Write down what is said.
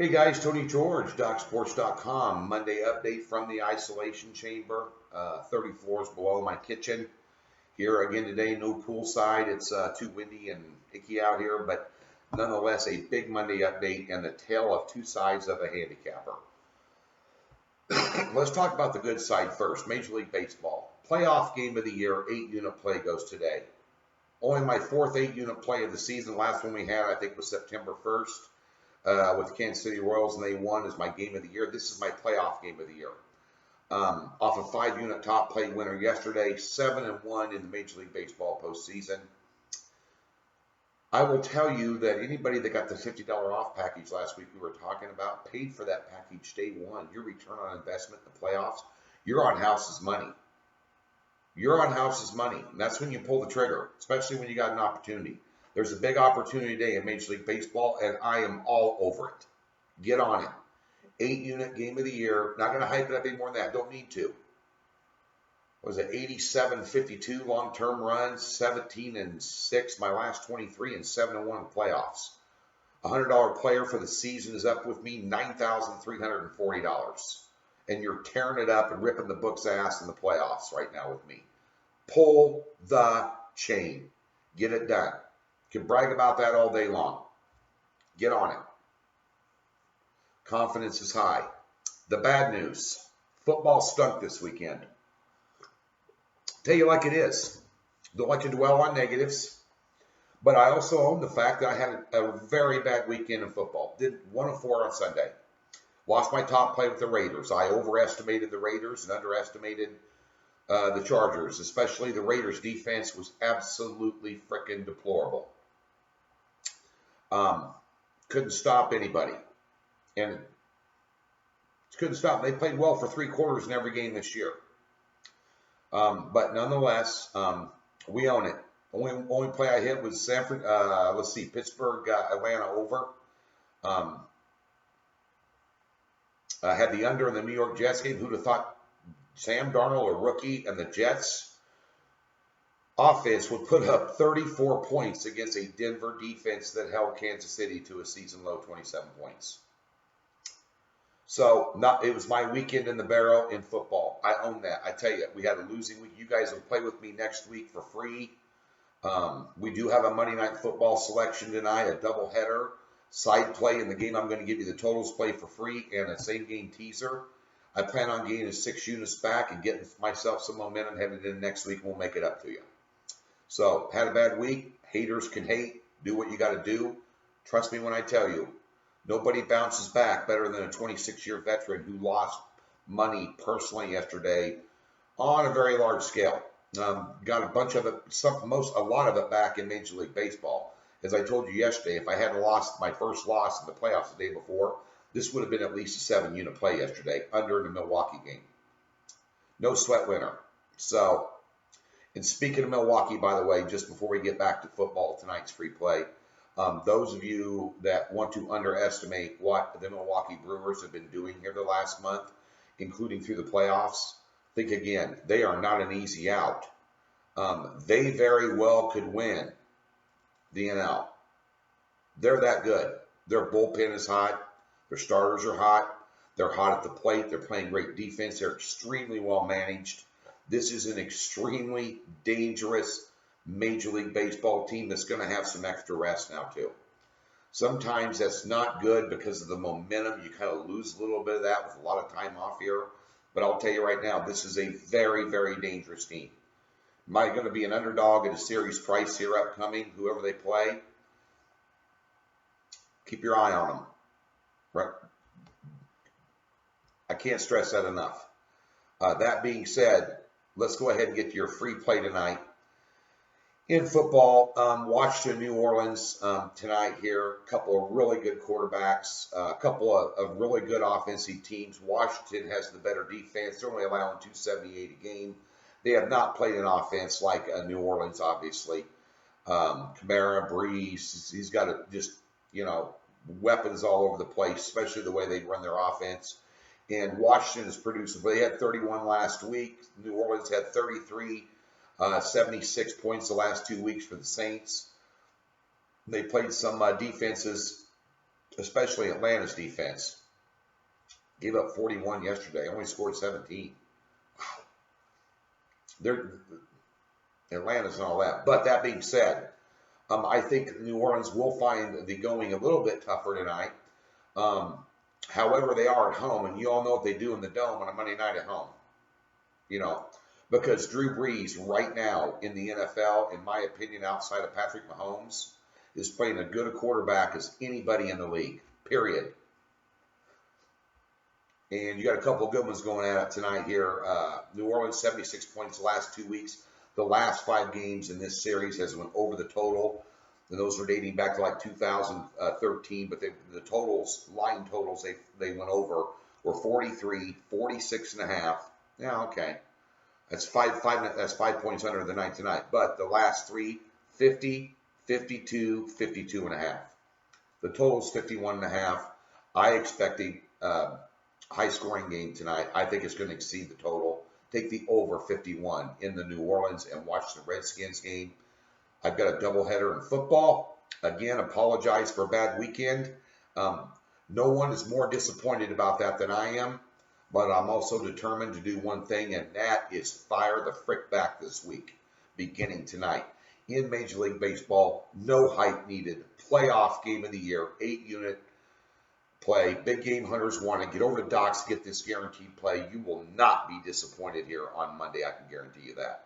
Hey guys, Tony George, DocSports.com. Monday update from the isolation chamber, 30 floors below my kitchen. Here again today, no poolside. It's too windy and icky out here, but nonetheless, a big Monday update and the tale of two sides of a handicapper. Let's talk about the good side first. Major League Baseball. Playoff game of the year, 8-unit play goes today. Only my fourth 8-unit play of the season. Last one we had, I think, was September 1st. With the Kansas City Royals, and they won as my game of the year. This is my playoff game of the year. Off a 5-unit top play winner yesterday, 7-1 in the Major League Baseball postseason. I will tell you that anybody that got the $50 off package last week we were talking about paid for that package day one. Your return on investment in the playoffs, you're on house's money. You're on house's money. And that's when you pull the trigger, especially when you got an opportunity. There's a big opportunity today in Major League Baseball, and I am all over it. Get on it. 8-unit game of the year. Not going to hype it up any more than that. Don't need to. What was it 87-52 long-term runs, 17-6 my last 23, and 7-1 in playoffs. $100 player for the season is up with me, $9,340. And you're tearing it up and ripping the book's ass in the playoffs right now with me. Pull the chain. Get it done. Can brag about that all day long. Get on it. Confidence is high. The bad news. Football stunk this weekend. Tell you like it is. Don't like to dwell on negatives. But I also own the fact that I had a very bad weekend in football. Did 1 of 4 on Sunday. Lost my top play with the Raiders. I overestimated the Raiders and underestimated the Chargers. Especially the Raiders' defense was absolutely freaking deplorable. Couldn't stop anybody. And couldn't stop. They played well for 3 quarters in every game this year. But nonetheless, we own it. Only play I hit was Pittsburgh, Atlanta over. I had the under in the New York Jets game. Who'd have thought Sam Darnold, a rookie, and the Jets offense would put up 34 points against a Denver defense that held Kansas City to a season low 27 points. So it was my weekend in the barrel in football. I own that. I tell you, we had a losing week. You guys will play with me next week for free. We do have a Monday Night Football selection tonight, a doubleheader, side play in the game. I'm going to give you the totals play for free and a same game teaser. I plan on gaining 6 units back and getting myself some momentum headed in next week. We'll make it up to you. So, had a bad week. Haters can hate. Do what you got to do. Trust me when I tell you, nobody bounces back better than a 26-year veteran who lost money personally yesterday on a very large scale. Got a bunch of it, a lot of it back in Major League Baseball. As I told you yesterday, if I hadn't lost my first loss in the playoffs the day before, this would have been at least a 7-unit play yesterday, under in the Milwaukee game. No sweat winner. So, and speaking of Milwaukee, by the way, just before we get back to football, tonight's free play, those of you that want to underestimate what the Milwaukee Brewers have been doing here the last month, including through the playoffs, think again. They are not an easy out. They very well could win the NL. They're that good. Their bullpen is hot. Their starters are hot. They're hot at the plate. They're playing great defense. They're extremely well managed. This is an extremely dangerous Major League Baseball team that's going to have some extra rest now too. Sometimes that's not good because of the momentum. You kind of lose a little bit of that with a lot of time off here. But I'll tell you right now, this is a very, very dangerous team. Am I going to be an underdog at a series price here upcoming, whoever they play? Keep your eye on them. Right? I can't stress that enough. That being said, let's go ahead and get to your free play tonight. In football, Washington, New Orleans tonight here. A couple of really good quarterbacks, a couple of really good offensive teams. Washington has the better defense. They're only allowing 278 a game. They have not played an offense like New Orleans, obviously. Kamara, Breeze, he's got weapons all over the place, especially the way they run their offense. And Washington is producing. They had 31 last week. New Orleans had 33. 76 points the last 2 weeks for the Saints. They played some defenses especially Atlanta's defense. Gave up 41 yesterday, only scored 17. They're Atlanta's and all that. But that being said, I think New Orleans will find the going a little bit tougher tonight. However, they are at home, and you all know what they do in the Dome on a Monday night at home. You know, because Drew Brees right now in the NFL, in my opinion, outside of Patrick Mahomes, is playing as good a quarterback as anybody in the league, period. And you got a couple of good ones going at it tonight here. New Orleans, 76 points the last 2 weeks. The last 5 games in this series has went over the total. And those are dating back to like 2013, but the totals, line totals they went over were 43, 46.5. Yeah, okay. That's 5 points under the night tonight. But the last 3, 50, 52, 52.5. The total's 51.5. I expect a high scoring game tonight. I think it's going to exceed the total. Take the over 51 in the New Orleans and watch the Redskins game. I've got a doubleheader in football. Again, apologize for a bad weekend. No one is more disappointed about that than I am, but I'm also determined to do one thing, and that is fire the frick back this week, beginning tonight. In Major League Baseball, no hype needed. Playoff game of the year, 8-unit play. Big game hunters want to get over to Docs, get this guaranteed play. You will not be disappointed here on Monday. I can guarantee you that.